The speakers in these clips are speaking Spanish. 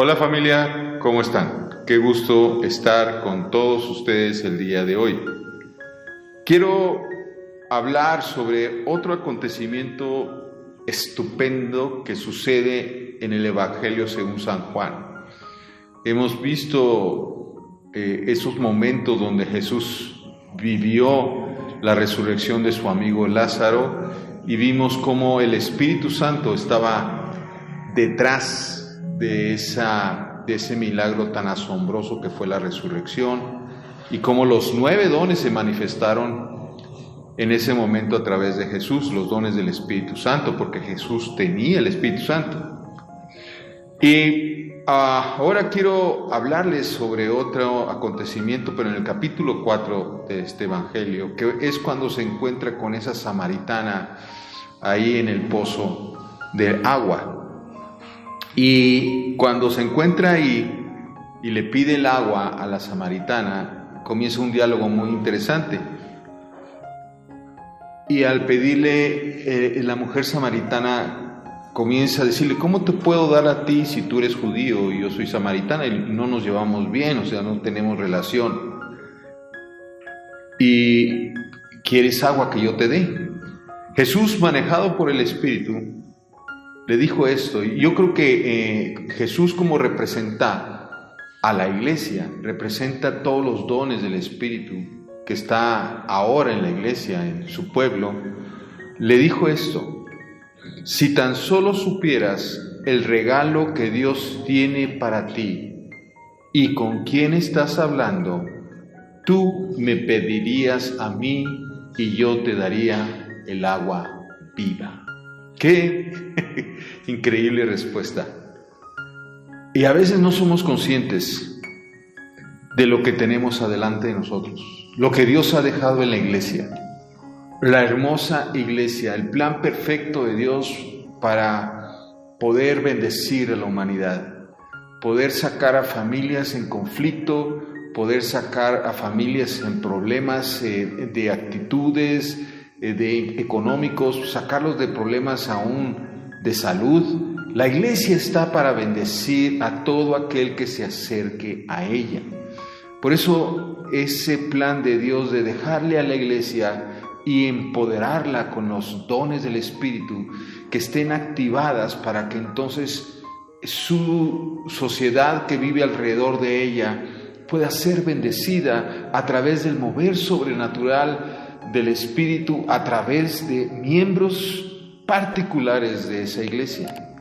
Hola familia, ¿cómo están? Qué gusto estar con todos ustedes el día de hoy. Quiero hablar sobre otro acontecimiento estupendo que sucede en el Evangelio según San Juan. Hemos visto esos momentos donde Jesús vivió la resurrección de su amigo Lázaro y vimos cómo el Espíritu Santo estaba detrás de ese milagro tan asombroso que fue la resurrección y cómo los 9 dones se manifestaron en ese momento a través de Jesús, los dones del Espíritu Santo, porque Jesús tenía el Espíritu Santo. Y ahora quiero hablarles sobre otro acontecimiento, pero en el capítulo 4 de este Evangelio, que es cuando se encuentra con esa samaritana ahí en el pozo del agua. Y cuando se encuentra ahí y le pide el agua a la samaritana, comienza un diálogo muy interesante. Y al pedirle, la mujer samaritana comienza a decirle: ¿cómo te puedo dar a ti si tú eres judío y yo soy samaritana y no nos llevamos bien, o sea, no tenemos relación? Y ¿quieres agua que yo te dé? Jesús, manejado por el Espíritu, le dijo esto. Y yo creo que Jesús, como representa a la iglesia, representa todos los dones del Espíritu que está ahora en la iglesia, en su pueblo, le dijo esto: si tan solo supieras el regalo que Dios tiene para ti y con quién estás hablando, tú me pedirías a mí y yo te daría el agua viva. ¡Qué increíble respuesta! Y a veces no somos conscientes de lo que tenemos adelante de nosotros, lo que Dios ha dejado en la iglesia, la hermosa iglesia, el plan perfecto de Dios para poder bendecir a la humanidad, poder sacar a familias en conflicto, poder sacar a familias en problemas de actitudes, de económicos, sacarlos de problemas aún de salud. La iglesia está para bendecir a todo aquel que se acerque a ella. Por eso ese plan de Dios de dejarle a la iglesia y empoderarla con los dones del Espíritu que estén activadas para que entonces su sociedad que vive alrededor de ella pueda ser bendecida a través del mover sobrenatural del Espíritu, a través de miembros particulares de esa iglesia.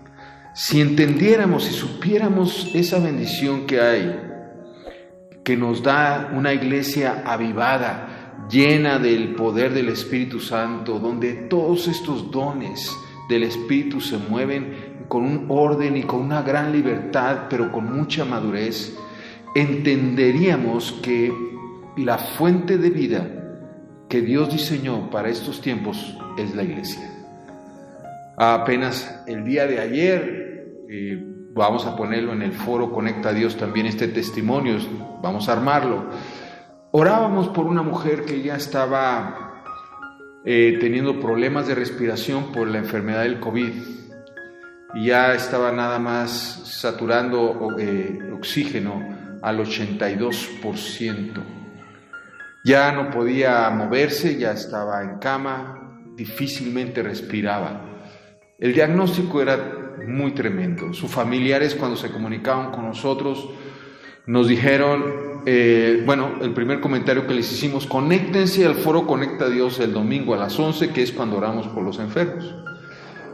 Si entendiéramos y supiéramos esa bendición que hay, que nos da una iglesia avivada, llena del poder del Espíritu Santo, donde todos estos dones del Espíritu se mueven con un orden y con una gran libertad, pero con mucha madurez, entenderíamos que la fuente de vida que Dios diseñó para estos tiempos es la iglesia. Apenas el día de ayer, vamos a ponerlo en el foro Conecta a Dios también, este testimonio, vamos a armarlo. Orábamos por una mujer que ya estaba teniendo problemas de respiración por la enfermedad del COVID y ya estaba nada más saturando oxígeno al 82%. Ya no podía moverse, ya estaba en cama, difícilmente respiraba. El diagnóstico era muy tremendo. Sus familiares, cuando se comunicaban con nosotros, nos dijeron, el primer comentario que les hicimos: conéctense al foro Conecta a Dios el domingo a las 11, que es cuando oramos por los enfermos.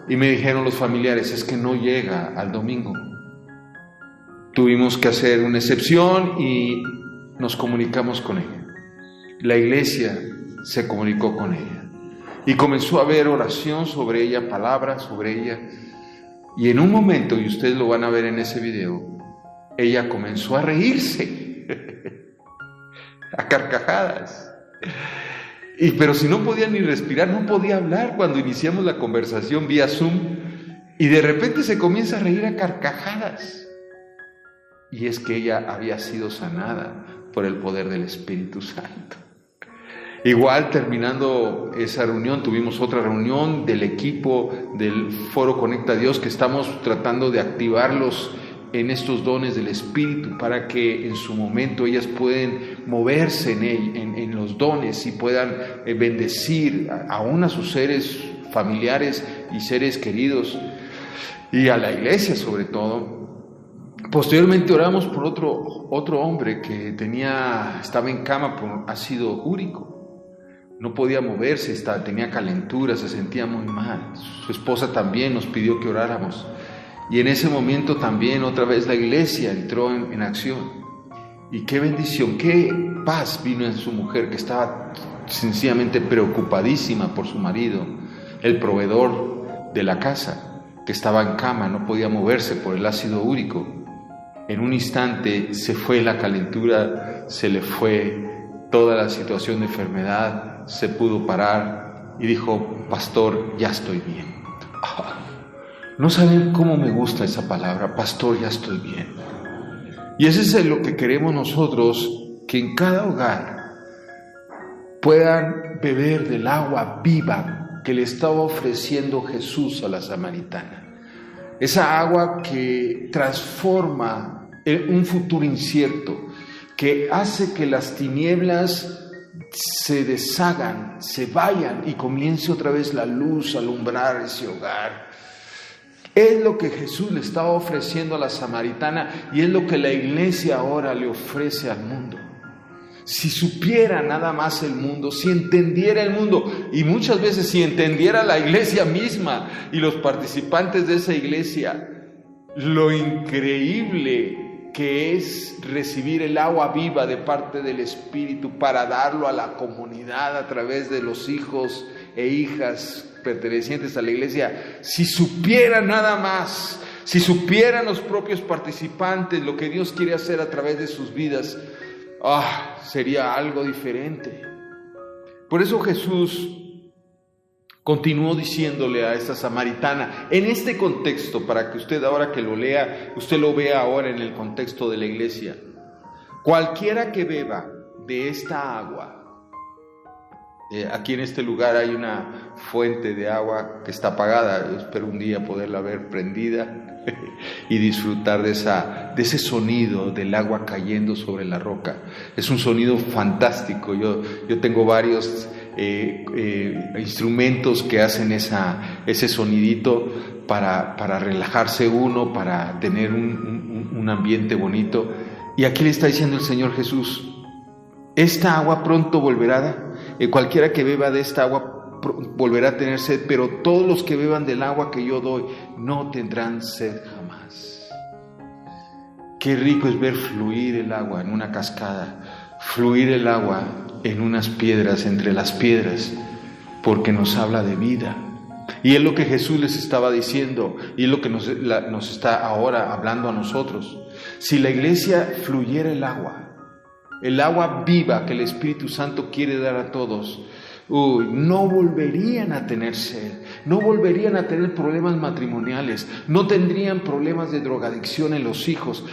Y me dijeron los familiares: es que no llega al domingo. Tuvimos que hacer una excepción y nos comunicamos con ella. La iglesia se comunicó con ella y comenzó a haber oración sobre ella, palabras sobre ella, y en un momento, y ustedes lo van a ver en ese video, ella comenzó a reírse a carcajadas, pero si no podía ni respirar, no podía hablar cuando iniciamos la conversación vía Zoom, y de repente se comienza a reír a carcajadas, y es que ella había sido sanada por el poder del Espíritu Santo. Igual, terminando esa reunión, tuvimos otra reunión del equipo del Foro Conecta a Dios, que estamos tratando de activarlos en estos dones del Espíritu para que en su momento ellas puedan moverse en los dones y puedan bendecir aún a sus seres familiares y seres queridos y a la iglesia sobre todo. Posteriormente oramos por otro hombre que estaba en cama por ácido úrico. No podía moverse, tenía calentura, se sentía muy mal. Su esposa también nos pidió que oráramos. Y en ese momento también otra vez la iglesia entró en acción. Y qué bendición, qué paz vino en su mujer, que estaba sencillamente preocupadísima por su marido, el proveedor de la casa, que estaba en cama, no podía moverse por el ácido úrico. En un instante se fue la calentura, se le fue toda la situación de enfermedad, se pudo parar y dijo: pastor, ya estoy bien. No saben cómo me gusta esa palabra, pastor, ya estoy bien. Y eso es lo que queremos nosotros, que en cada hogar puedan beber del agua viva que le estaba ofreciendo Jesús a la samaritana. Esa agua que transforma un futuro incierto, que hace que las tinieblas se deshagan, se vayan y comience otra vez la luz a alumbrar ese hogar. Es lo que Jesús le estaba ofreciendo a la samaritana y es lo que la iglesia ahora le ofrece al mundo. Si supiera nada más el mundo, si entendiera el mundo, y muchas veces si entendiera la iglesia misma y los participantes de esa iglesia, lo increíble que es recibir el agua viva de parte del Espíritu para darlo a la comunidad a través de los hijos e hijas pertenecientes a la iglesia. Si supieran nada más, si supieran los propios participantes lo que Dios quiere hacer a través de sus vidas, sería algo diferente. Por eso Jesús continuó diciéndole a esta samaritana, en este contexto, para que usted ahora que lo lea, usted lo vea ahora en el contexto de la iglesia: cualquiera que beba de esta agua, aquí en este lugar hay una fuente de agua que está apagada, yo espero un día poderla ver prendida y disfrutar de ese sonido del agua cayendo sobre la roca. Es un sonido fantástico. Yo tengo varios instrumentos que hacen ese sonidito para relajarse uno, para tener un ambiente bonito. Y aquí le está diciendo el Señor Jesús: esta agua pronto volverá, cualquiera que beba de esta agua volverá a tener sed, pero todos los que beban del agua que yo doy no tendrán sed jamás. Qué rico es ver fluir el agua en una cascada, fluir el agua en unas piedras, entre las piedras, porque nos habla de vida. Y es lo que Jesús les estaba diciendo, y es lo que nos está ahora hablando a nosotros. Si la iglesia fluyera el agua viva que el Espíritu Santo quiere dar a todos, no volverían a tener sed, no volverían a tener problemas matrimoniales, no tendrían problemas de drogadicción en los hijos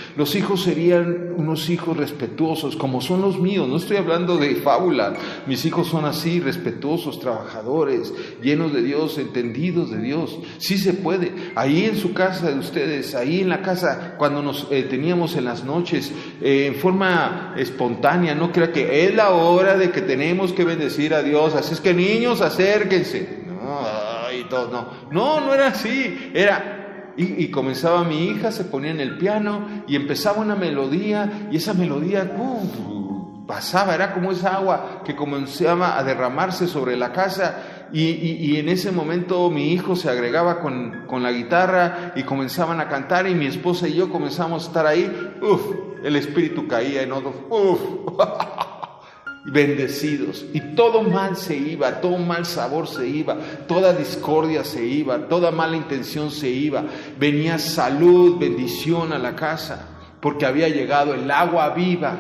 serían unos hijos respetuosos, como son los míos. No estoy hablando de fábula, mis hijos son así, respetuosos, trabajadores, llenos de Dios, entendidos de Dios. Sí se puede, ahí en su casa de ustedes, ahí en la casa, cuando nos teníamos en las noches, en forma espontánea, no crea que es la hora de que tenemos que bendecir a Dios, así es que niños, acérquense. No era así. Era, y comenzaba mi hija, se ponía en el piano y empezaba una melodía, y esa melodía pasaba, era como esa agua que comenzaba a derramarse sobre la casa, y en ese momento mi hijo se agregaba con la guitarra y comenzaban a cantar, y mi esposa y yo comenzamos a estar ahí. El Espíritu caía en nosotros. Bendecidos, y todo mal se iba, todo mal sabor se iba, toda discordia se iba, toda mala intención se iba, venía salud, bendición a la casa, porque había llegado el agua viva.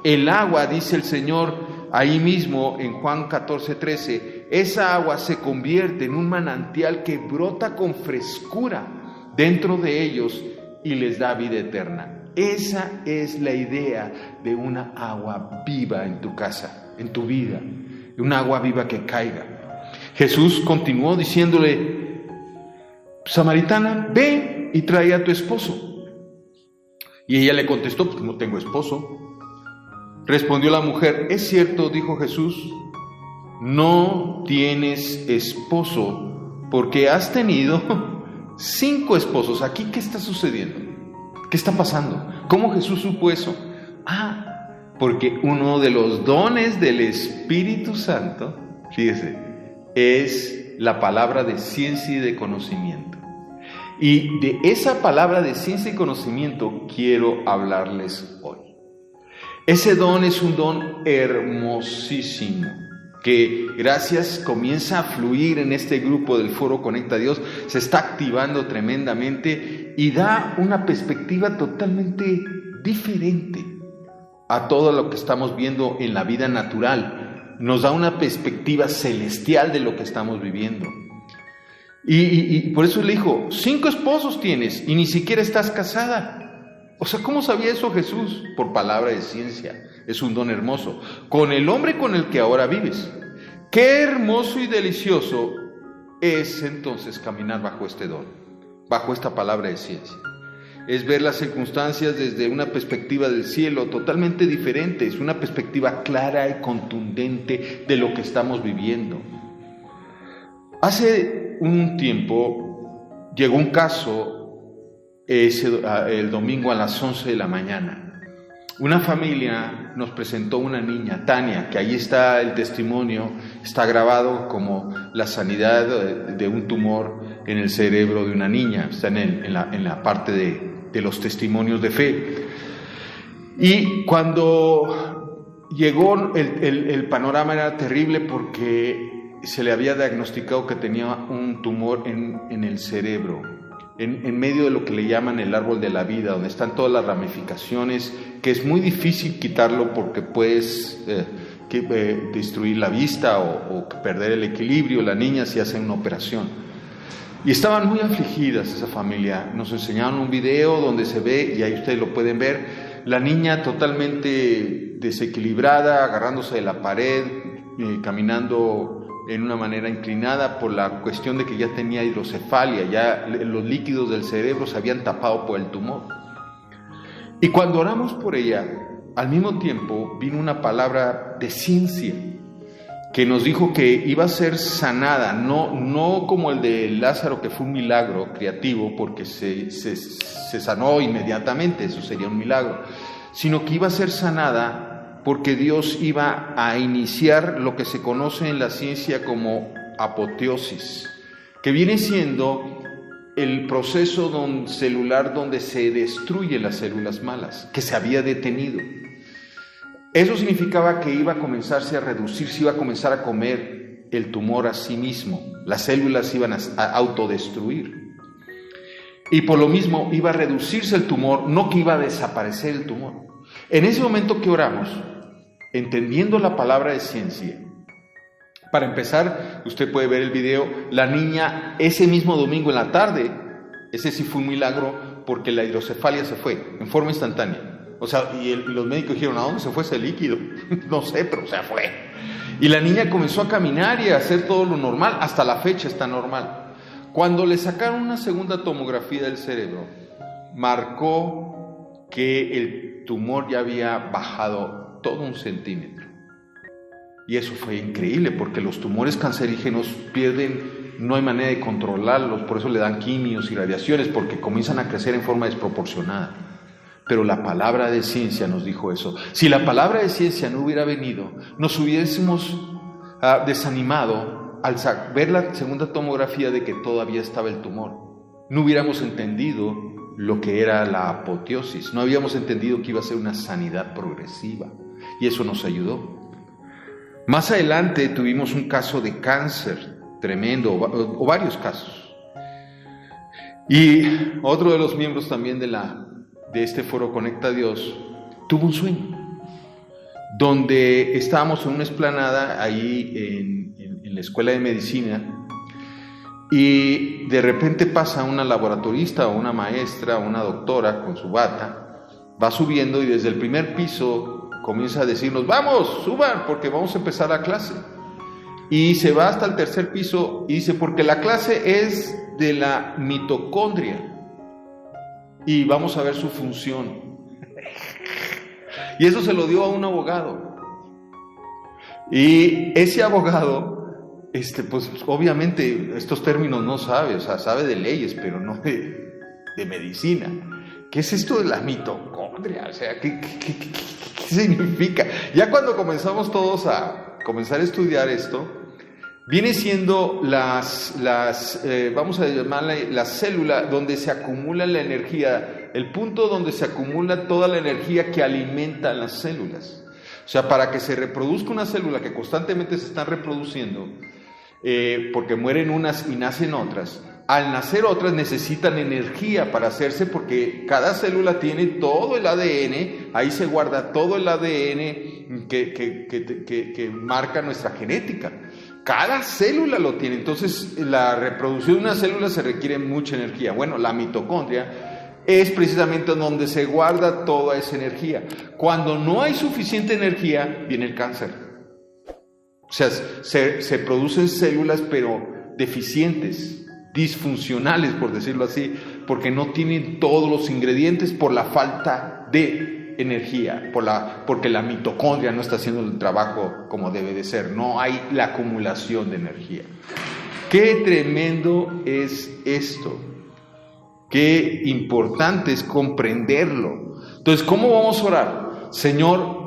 El agua, dice el Señor ahí mismo en Juan 14:13, esa agua se convierte en un manantial que brota con frescura dentro de ellos y les da vida eterna. Esa es la idea de una agua viva en tu casa, en tu vida, una agua viva que caiga. Jesús continuó diciéndole: samaritana, ve y trae a tu esposo. Y ella le contestó, pues no tengo esposo. Respondió la mujer, es cierto, dijo Jesús, no tienes esposo porque has tenido 5 esposos. ¿Aquí qué está sucediendo? ¿Qué está pasando? ¿Cómo Jesús supo eso? Porque uno de los dones del Espíritu Santo, fíjese, es la palabra de ciencia y de conocimiento. Y de esa palabra de ciencia y conocimiento quiero hablarles hoy. Ese don es un don hermosísimo, que gracias comienza a fluir en este grupo del Foro Conecta a Dios, se está activando tremendamente y da una perspectiva totalmente diferente a todo lo que estamos viendo en la vida natural. Nos da una perspectiva celestial de lo que estamos viviendo. Y por eso le dijo, 5 esposos tienes y ni siquiera estás casada. O sea, ¿cómo sabía eso Jesús? Por palabra de ciencia. Es un don hermoso. Con el hombre con el que ahora vives. Qué hermoso y delicioso es entonces caminar bajo este don, bajo esta palabra de ciencia. Es ver las circunstancias desde una perspectiva del cielo totalmente diferente. Es una perspectiva clara y contundente de lo que estamos viviendo. Hace un tiempo llegó un caso el domingo a las 11 de la mañana. Una familia nos presentó una niña, Tania, que ahí está el testimonio, está grabado como la sanidad de un tumor en el cerebro de una niña, está en la parte de los testimonios de fe. Y cuando llegó el panorama era terrible porque se le había diagnosticado que tenía un tumor en el cerebro. En medio de lo que le llaman el árbol de la vida, donde están todas las ramificaciones, que es muy difícil quitarlo porque puedes destruir la vista o perder el equilibrio, la niña si hace una operación. Y estaban muy afligidas esa familia. Nos enseñaron un video donde se ve, y ahí ustedes lo pueden ver, la niña totalmente desequilibrada, agarrándose de la pared, caminando en una manera inclinada por la cuestión de que ya tenía hidrocefalia, ya los líquidos del cerebro se habían tapado por el tumor. Y cuando oramos por ella, al mismo tiempo vino una palabra de ciencia que nos dijo que iba a ser sanada, no como el de Lázaro, que fue un milagro creativo porque se sanó inmediatamente, eso sería un milagro, sino que iba a ser sanada porque Dios iba a iniciar lo que se conoce en la ciencia como apoteosis, que viene siendo el proceso celular donde se destruyen las células malas, que se había detenido. Eso significaba que iba a comenzarse a reducir, se iba a comenzar a comer el tumor a sí mismo, las células iban a autodestruir. Y por lo mismo iba a reducirse el tumor, no que iba a desaparecer el tumor. En ese momento que oramos, entendiendo la palabra de ciencia, para empezar, usted puede ver el video, la niña ese mismo domingo en la tarde, ese sí fue un milagro porque la hidrocefalia se fue en forma instantánea. O sea, y los médicos dijeron, ¿a dónde se fue ese líquido? No sé, pero se fue. Y la niña comenzó a caminar y a hacer todo lo normal, hasta la fecha está normal. Cuando le sacaron una segunda tomografía del cerebro, marcó que el tumor ya había bajado todo 1 centímetro. Y eso fue increíble porque los tumores cancerígenos no hay manera de controlarlos, por eso le dan quimios y radiaciones, porque comienzan a crecer en forma desproporcionada. Pero la palabra de ciencia nos dijo eso. Si la palabra de ciencia no hubiera venido, nos hubiésemos desanimado al ver la segunda tomografía de que todavía estaba el tumor. No hubiéramos entendido lo que era la apoteosis, no habíamos entendido que iba a ser una sanidad progresiva, y eso nos ayudó. Más adelante tuvimos un caso de cáncer tremendo, o varios casos. Y otro de los miembros también de este Foro Conecta a Dios tuvo un sueño, donde estábamos en una explanada ahí en la escuela de medicina, y de repente pasa una laboratorista o una maestra o una doctora con su bata, va subiendo y desde el primer piso comienza a decirnos, vamos, suban porque vamos a empezar la clase. Y se va hasta el 3er piso y dice, porque la clase es de la mitocondria y vamos a ver su función. Y eso se lo dio a un abogado. Y ese abogado, pues obviamente estos términos no sabe, o sea, sabe de leyes, pero no de medicina. ¿Qué es esto de la mitocondria? O sea, ¿qué significa? Ya cuando comenzamos todos a comenzar a estudiar esto, viene siendo vamos a llamarla la célula donde se acumula la energía, el punto donde se acumula toda la energía que alimenta las células. O sea, para que se reproduzca una célula que constantemente se están reproduciendo, porque mueren unas y nacen otras, al nacer otras necesitan energía para hacerse, porque cada célula tiene todo el ADN, ahí se guarda todo el ADN que marca nuestra genética. Cada célula lo tiene, entonces la reproducción de una célula se requiere mucha energía. Bueno, la mitocondria es precisamente donde se guarda toda esa energía. Cuando no hay suficiente energía, viene el cáncer. O sea, se producen células pero deficientes, disfuncionales, por decirlo así, porque no tienen todos los ingredientes por la falta de energía, porque la mitocondria no está haciendo el trabajo como debe de ser, no hay la acumulación de energía. Qué tremendo es esto, qué importante es comprenderlo. Entonces, ¿cómo vamos a orar? Señor,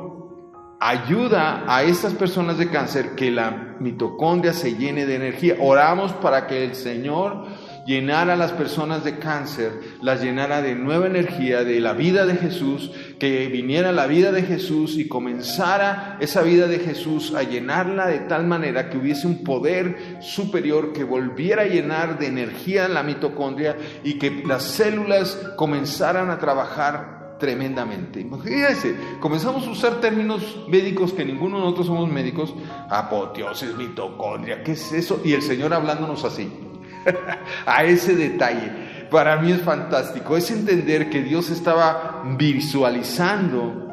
ayuda a estas personas de cáncer que la mitocondria se llene de energía. Oramos para que el Señor llenara a las personas de cáncer, las llenara de nueva energía, de la vida de Jesús, que viniera la vida de Jesús y comenzara esa vida de Jesús a llenarla de tal manera que hubiese un poder superior que volviera a llenar de energía la mitocondria y que las células comenzaran a trabajar tremendamente. Imagínense, comenzamos a usar términos médicos que ninguno de nosotros somos médicos, apoteosis, mitocondria, ¿qué es eso? Y el Señor hablándonos así. A ese detalle, para mí es fantástico, es entender que Dios estaba visualizando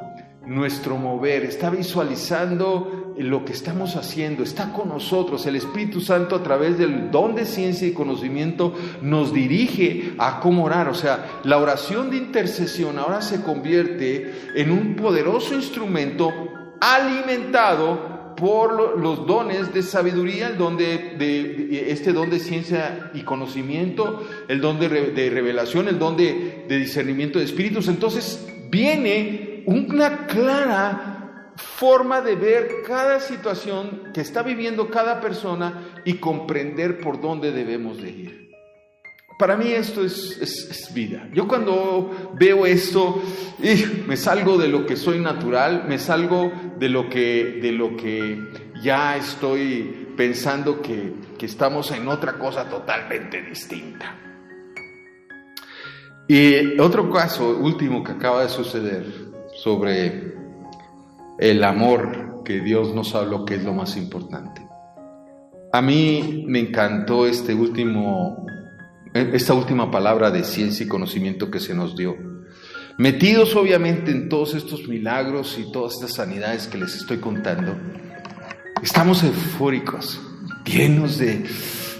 nuestro mover, está visualizando lo que estamos haciendo, está con nosotros. El Espíritu Santo, a través del don de ciencia y conocimiento, nos dirige a cómo orar. O sea, la oración de intercesión ahora se convierte en un poderoso instrumento alimentado por los dones de sabiduría, el don este don de ciencia y conocimiento, el don de revelación, el don de discernimiento de espíritus. Entonces viene una clara forma de ver cada situación que está viviendo cada persona y comprender por dónde debemos de ir. Para mí esto es vida. Yo cuando veo esto, me salgo de lo que soy natural, me salgo de lo que ya estoy pensando que estamos en otra cosa totalmente distinta. Y otro caso último que acaba de suceder sobre el amor que Dios nos habló, que es lo más importante. A mí me encantó esta última palabra de ciencia y conocimiento que se nos dio. Metidos obviamente en todos estos milagros y todas estas sanidades que les estoy contando, estamos eufóricos, llenos de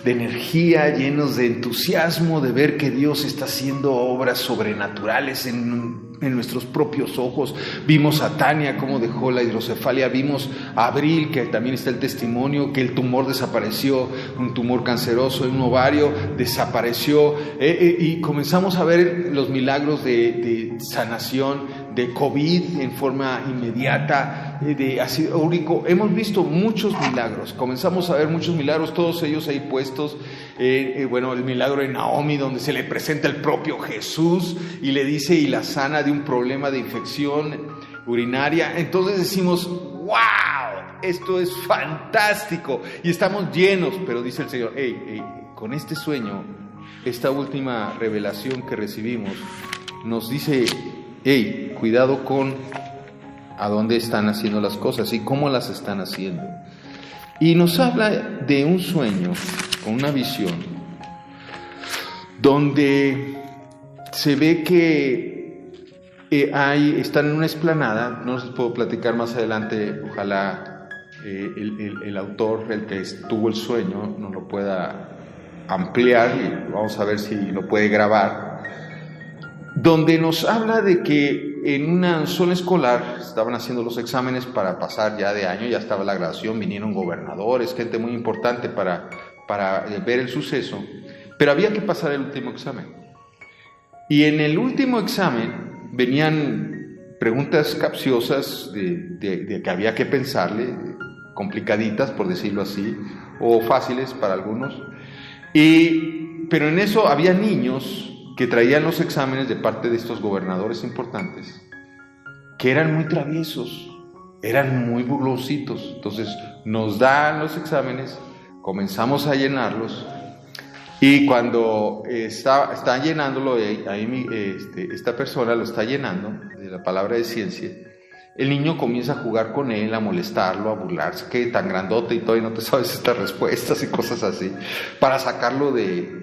energía, llenos de entusiasmo de ver que Dios está haciendo obras sobrenaturales en nuestros propios ojos. Vimos a Tania cómo dejó la hidrocefalia, vimos a Abril, que también está el testimonio, que el tumor desapareció, un tumor canceroso en un ovario desapareció, y comenzamos a ver los milagros de sanación de COVID en forma inmediata, de ácido úrico. Hemos visto muchos milagros, comenzamos a ver muchos milagros, todos ellos ahí puestos. El milagro de Naomi, donde se le presenta el propio Jesús y le dice y la sana de un problema de infección urinaria. Entonces decimos, ¡wow! Esto es fantástico y estamos llenos. Pero dice el Señor, con este sueño, esta última revelación que recibimos, nos dice, cuidado con a dónde están haciendo las cosas y cómo las están haciendo. Y nos habla de un sueño, con una visión, donde se ve que están en una explanada. No les puedo platicar más adelante, ojalá el autor, el que tuvo el sueño, nos lo pueda ampliar y vamos a ver si lo puede grabar, donde nos habla de que en una zona escolar estaban haciendo los exámenes para pasar ya de año, ya estaba la graduación, vinieron gobernadores, gente muy importante para ver el suceso, pero había que pasar el último examen. Y en el último examen venían preguntas capciosas de que había que pensarle, complicaditas por decirlo así, o fáciles para algunos, pero en eso había niños que traían los exámenes de parte de estos gobernadores importantes, que eran muy traviesos, eran muy burlositos. Entonces nos dan los exámenes, comenzamos a llenarlos, y cuando está llenándolo, esta persona lo está llenando, de la palabra de ciencia, el niño comienza a jugar con él, a molestarlo, a burlarse, que tan grandote y todavía no te sabes estas respuestas y cosas así, para sacarlo de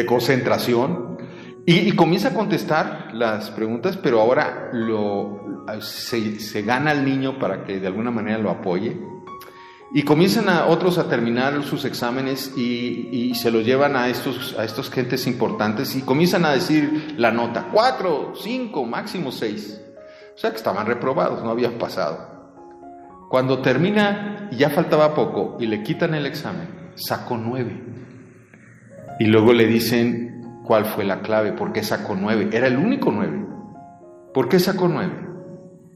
concentración, y comienza a contestar las preguntas, pero ahora se gana al niño para que de alguna manera lo apoye, y comienzan otros a terminar sus exámenes y se los llevan a estos gentes importantes, y comienzan a decir la nota, 4, 5, máximo 6, o sea que estaban reprobados, no habían pasado. Cuando termina, ya faltaba poco, y le quitan el examen, sacó 9. Y luego le dicen cuál fue la clave, por qué sacó 9. Era el único 9. ¿Por qué sacó 9?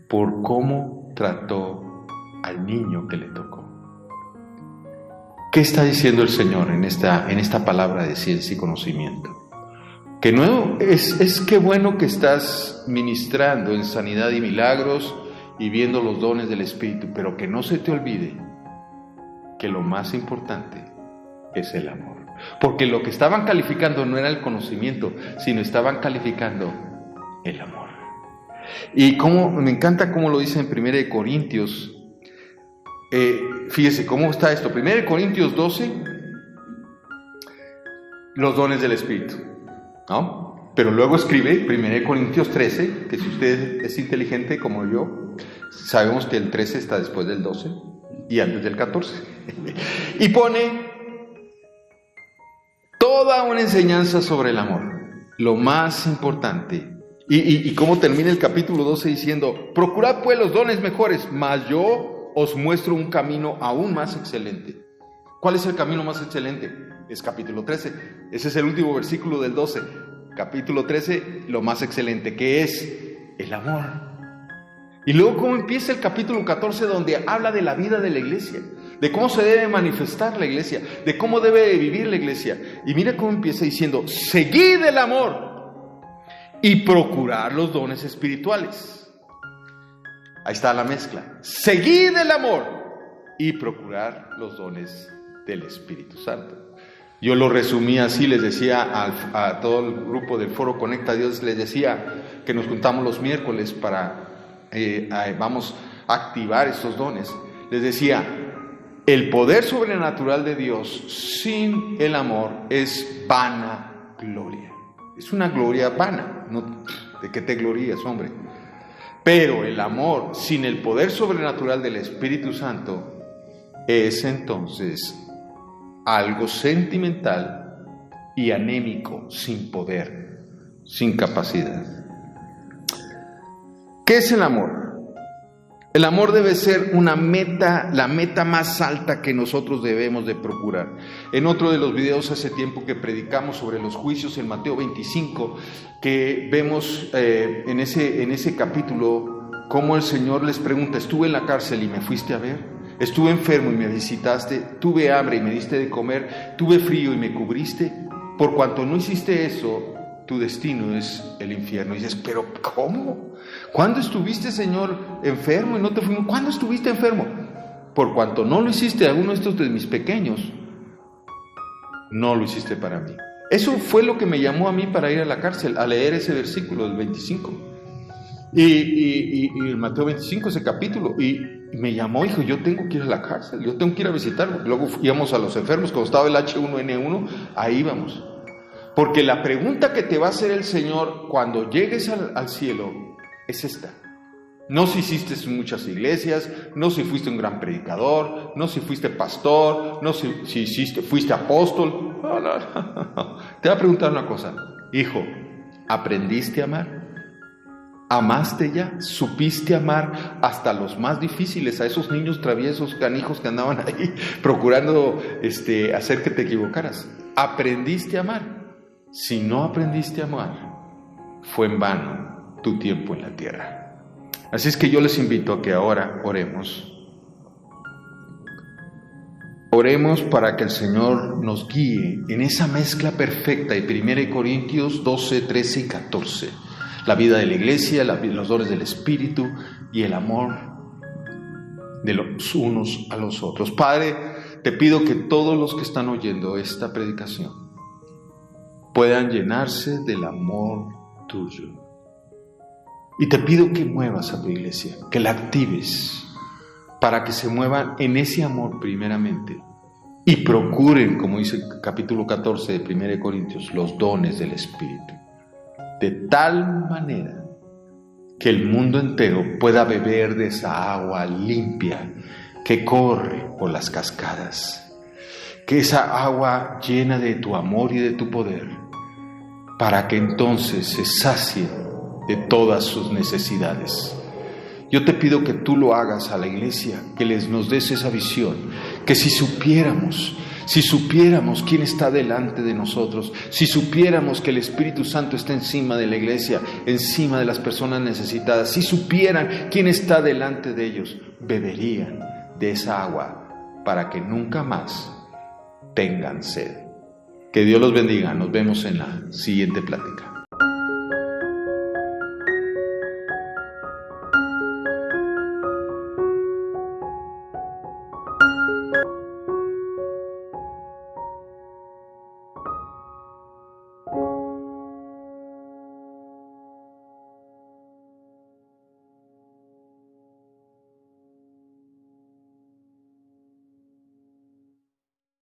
Por cómo trató al niño que le tocó. ¿Qué está diciendo el Señor en esta palabra de ciencia y conocimiento? Que no es que bueno que estás ministrando en sanidad y milagros y viendo los dones del Espíritu, pero que no se te olvide que lo más importante es el amor. Porque lo que estaban calificando no era el conocimiento, sino estaban calificando el amor. Y me encanta cómo lo dice en 1 Corintios. Fíjese cómo está esto. 1 Corintios 12, los dones del Espíritu, ¿no? Pero luego escribe 1 Corintios 13, que si usted es inteligente como yo, sabemos que el 13 está después del 12 y antes del 14. Y pone toda una enseñanza sobre el amor, lo más importante. Y cómo termina el capítulo 12 diciendo, procurad pues los dones mejores, mas yo os muestro un camino aún más excelente. ¿Cuál es el camino más excelente? Es capítulo 13. Ese es el último versículo del 12. Capítulo 13, lo más excelente, que es el amor. Y luego cómo empieza el capítulo 14, donde habla de la vida de la iglesia, de cómo se debe manifestar la iglesia, de cómo debe vivir la iglesia. Y mira cómo empieza diciendo, seguid el amor y procurad los dones espirituales. Ahí está la mezcla. Seguid el amor y procurad los dones del Espíritu Santo. Yo lo resumí así, les decía a todo el grupo del Foro Conecta Dios, les decía que nos juntamos los miércoles para, vamos a activar estos dones. Les decía, el poder sobrenatural de Dios sin el amor es vana gloria. Es una gloria vana, no de que te glorías, hombre. Pero el amor sin el poder sobrenatural del Espíritu Santo es entonces algo sentimental y anémico, sin poder, sin capacidad. ¿Qué es el amor? El amor debe ser una meta, la meta más alta que nosotros debemos de procurar. En otro de los videos hace tiempo que predicamos sobre los juicios en Mateo 25, que vemos en ese capítulo cómo el Señor les pregunta, estuve en la cárcel y me fuiste a ver, estuve enfermo y me visitaste, tuve hambre y me diste de comer, tuve frío y me cubriste. Por cuanto no hiciste eso, tu destino es el infierno. Y dices, pero ¿cómo? ¿Cuándo estuviste, Señor, enfermo y no te fuimos? ¿Cuándo estuviste enfermo? Por cuanto no lo hiciste a uno de estos de mis pequeños, no lo hiciste para mí. Eso fue lo que me llamó a mí para ir a la cárcel, a leer ese versículo del 25. Y el Mateo 25, ese capítulo, y me llamó y dijo, yo tengo que ir a la cárcel, yo tengo que ir a visitarlo. Luego íbamos a los enfermos, cuando estaba el H1N1, ahí íbamos. Porque la pregunta que te va a hacer el Señor cuando llegues al cielo es esta. No si hiciste muchas iglesias, no si fuiste un gran predicador, no si fuiste pastor, no si fuiste apóstol. No. Te va a preguntar una cosa. Hijo, ¿aprendiste a amar? ¿Amaste ya? ¿Supiste amar hasta los más difíciles, a esos niños traviesos, canijos que andaban ahí procurando hacer que te equivocaras? ¿Aprendiste a amar? Si no aprendiste a amar, fue en vano tu tiempo en la tierra. Así es que yo les invito a que ahora oremos. Oremos para que el Señor nos guíe en esa mezcla perfecta de 1 Corintios 12, 13 y 14. La vida de la iglesia, los dones del Espíritu y el amor de los unos a los otros. Padre, te pido que todos los que están oyendo esta predicación puedan llenarse del amor tuyo. Y te pido que muevas a tu iglesia, que la actives para que se muevan en ese amor primeramente y procuren, como dice el capítulo 14 de 1 Corintios, los dones del Espíritu, de tal manera que el mundo entero pueda beber de esa agua limpia que corre por las cascadas, que esa agua llena de tu amor y de tu poder, para que entonces se sacien de todas sus necesidades. Yo te pido que tú lo hagas a la iglesia, que nos des esa visión, que si supiéramos quién está delante de nosotros, si supiéramos que el Espíritu Santo está encima de la iglesia, encima de las personas necesitadas, si supieran quién está delante de ellos, beberían de esa agua para que nunca más tengan sed. Que Dios los bendiga. Nos vemos en la siguiente plática.